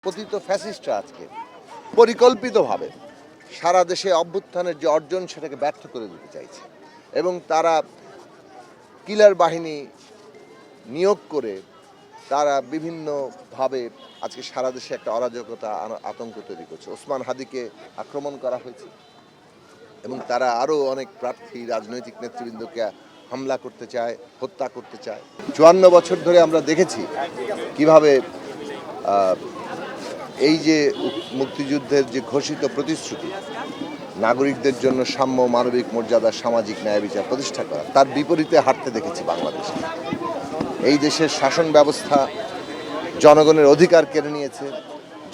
পতিত ফ্যাসিস্টরা আজকে পরিকল্পিতভাবে সারা দেশে অভ্যুত্থানের যে অর্জন সেটাকে ব্যর্থ করে দিতে চাইছে এবং তারা কিলার বাহিনী নিয়োগ করে তারা বিভিন্নভাবে আজকে সারা দেশে একটা অরাজকতা আতঙ্ক তৈরি করছে। ওসমান হাদিকে আক্রমণ করা হয়েছে এবং তারা আরও অনেক প্রার্থী রাজনৈতিক নেতৃবৃন্দকে হামলা করতে চায়, হত্যা করতে চায়। ৫৪ বছর ধরে আমরা দেখেছি কিভাবে এই যে মুক্তিযুদ্ধের যে ঘোষিত প্রতিশ্রুতি নাগরিকদের জন্য সাম্য, মানবিক মর্যাদা, সামাজিক ন্যায় বিচার প্রতিষ্ঠা করা, তার বিপরীতে হাঁটতে দেখেছি বাংলাদেশে। এই দেশের শাসন ব্যবস্থা জনগণের অধিকার কেড়ে নিয়েছে,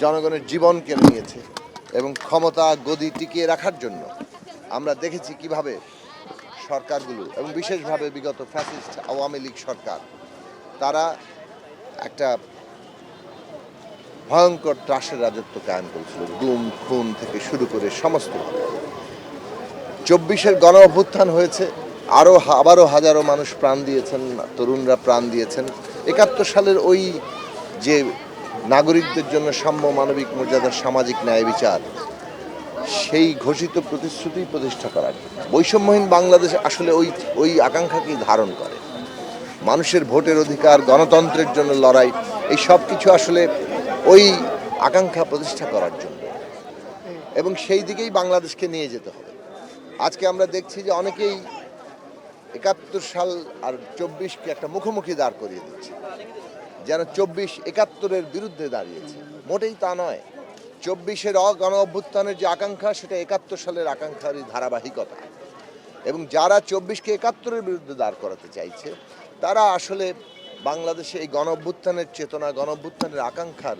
জনগণের জীবন কেড়ে নিয়েছে এবং ক্ষমতা গদি টিকিয়ে রাখার জন্য আমরা দেখেছি কিভাবে সরকারগুলো এবং বিশেষভাবে বিগত ফ্যাসিস্ট আওয়ামী লীগ সরকার তারা একটা ভয়ঙ্কর ত্রাসের রাজত্ব কায়েম করেছিল, গুম খুন থেকে শুরু করে সমস্তভাবে। ২৪-এর গণ অভ্যুত্থান হয়েছে, আবারও হাজারো মানুষ প্রাণ দিয়েছেন, তরুণরা প্রাণ দিয়েছেন। ৭১ সালের ওই যে নাগরিকদের জন্য সাম্য, মানবিক মর্যাদা, সামাজিক ন্যায় বিচার, সেই ঘোষিত প্রতিশ্রুতি প্রতিষ্ঠা করার বৈষম্যহীন বাংলাদেশ আসলে ওই আকাঙ্ক্ষাকেই ধারণ করে। মানুষের ভোটের অধিকার, গণতন্ত্রের জন্য লড়াই, এই সব কিছু আসলে ওই আকাঙ্ক্ষা প্রতিষ্ঠা করার জন্য এবং সেই দিকেই বাংলাদেশকে নিয়ে যেতে হবে। আজকে আমরা দেখছি যে অনেকেই ৭১ সাল আর ২৪-কে একটা মুখোমুখি দাঁড় করিয়ে দিচ্ছে, যেন ২৪ ৭১-এর বিরুদ্ধে দাঁড়িয়েছে। মোটেই তা নয়। ২৪-এর গণ অভ্যুত্থানের যে আকাঙ্ক্ষা সেটা ৭১ সালের আকাঙ্ক্ষারই ধারাবাহিকতা এবং যারা ২৪-কে ৭১-এর বিরুদ্ধে দাঁড় করাতে চাইছে তারা আসলে বাংলাদেশে এই গণ অভ্যুত্থানের চেতনা, গণ অভ্যুত্থানের আকাঙ্ক্ষার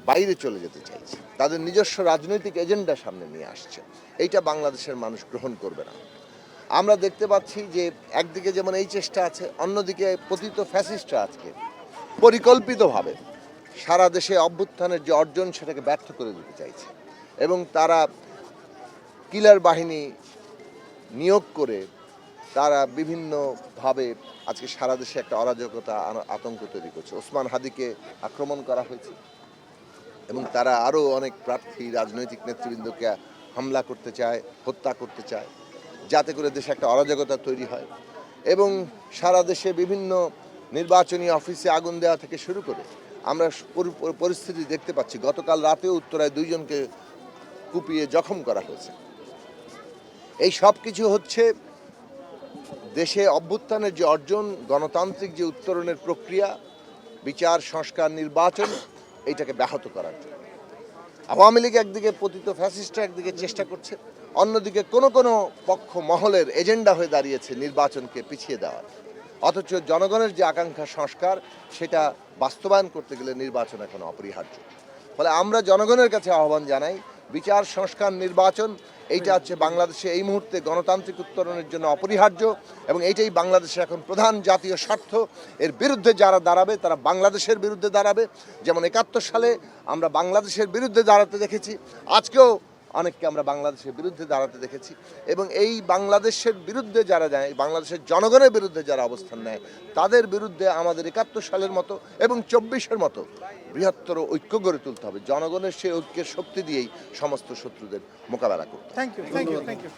বাইরে চলে যেতে চাইছে, তাদের নিজস্ব রাজনৈতিক এজেন্ডা সামনে নিয়ে আসছে। এইটা বাংলাদেশের মানুষ গ্রহণ করবে না। আমরা দেখতে পাচ্ছি যে একদিকে যেমন এই চেষ্টা আছে, অন্যদিকে পতিত ফ্যাসিস্টরা আজকে পরিকল্পিতভাবে সারা দেশে অভ্যুত্থানের যে অর্জন সেটাকে ব্যর্থ করে দিতে চাইছে এবং তারা কিলার বাহিনী নিয়োগ করে তারা বিভিন্নভাবে আজকে সারা দেশে একটা অরাজকতা আতঙ্ক তৈরি করছে। ওসমান হাদিকে আক্রমণ করা হয়েছে এবং তারা আরও অনেক প্রার্থী রাজনৈতিক নেতৃবৃন্দকে হামলা করতে চায়, হত্যা করতে চায়, যাতে করে দেশে একটা অরাজকতা তৈরি হয় এবং সারা দেশে বিভিন্ন নির্বাচনী অফিসে আগুন দেওয়া থেকে শুরু করে আমরা পরিস্থিতি দেখতে পাচ্ছি। গতকাল রাতেও উত্তরায় 2 জনকে কুপিয়ে জখম করা হয়েছে। এই সব কিছু হচ্ছে দেশে অভ্যুত্থানের যে অর্জন, গণতান্ত্রিক যে উত্তরণের প্রক্রিয়া, বিচার, সংস্কার, নির্বাচন, এইটাকে ব্যাহত করার জন্য। আওয়ামী লীগ একদিকে, পতিত ফ্যাসিস্টরা একদিকে চেষ্টা করছে, অন্যদিকে কোনো পক্ষ মহলের এজেন্ডা হয়ে দাঁড়িয়েছে নির্বাচনকে পিছিয়ে দেওয়ার। অথচ জনগণের যে আকাঙ্ক্ষা সংস্কার, সেটা বাস্তবায়ন করতে গেলে নির্বাচন এখন অপরিহার্য। ফলে আমরা জনগণের কাছে আহ্বান জানাই, বিচার, সংস্কার, নির্বাচন এইটা হচ্ছে বাংলাদেশে এই মুহূর্তে গণতান্ত্রিক উত্তরণের জন্য অপরিহার্য এবং এইটাই বাংলাদেশের এখন প্রধান জাতীয় স্বার্থ। এর বিরুদ্ধে যারা দাঁড়াবে তারা বাংলাদেশের বিরুদ্ধে দাঁড়াবে। যেমন ৭১ সালে আমরা বাংলাদেশের বিরুদ্ধে দাঁড়াতে দেখেছি, আজকেও অনেককে আমরা বাংলাদেশের বিরুদ্ধে দাঁড়াতে দেখেছি এবং এই বাংলাদেশের বিরুদ্ধে যারা যায়, বাংলাদেশের জনগণের বিরুদ্ধে যারা অবস্থান নেয়, তাদের বিরুদ্ধে আমাদের ৭১ সালের মতো এবং ২৪-এর মতো বৃহত্তর ঐক্য গড়ে তুলতে হবে। জনগণের সেই ঐক্যের শক্তি দিয়েই সমস্ত শত্রুদের মোকাবেলা করতে হবে। Thank you.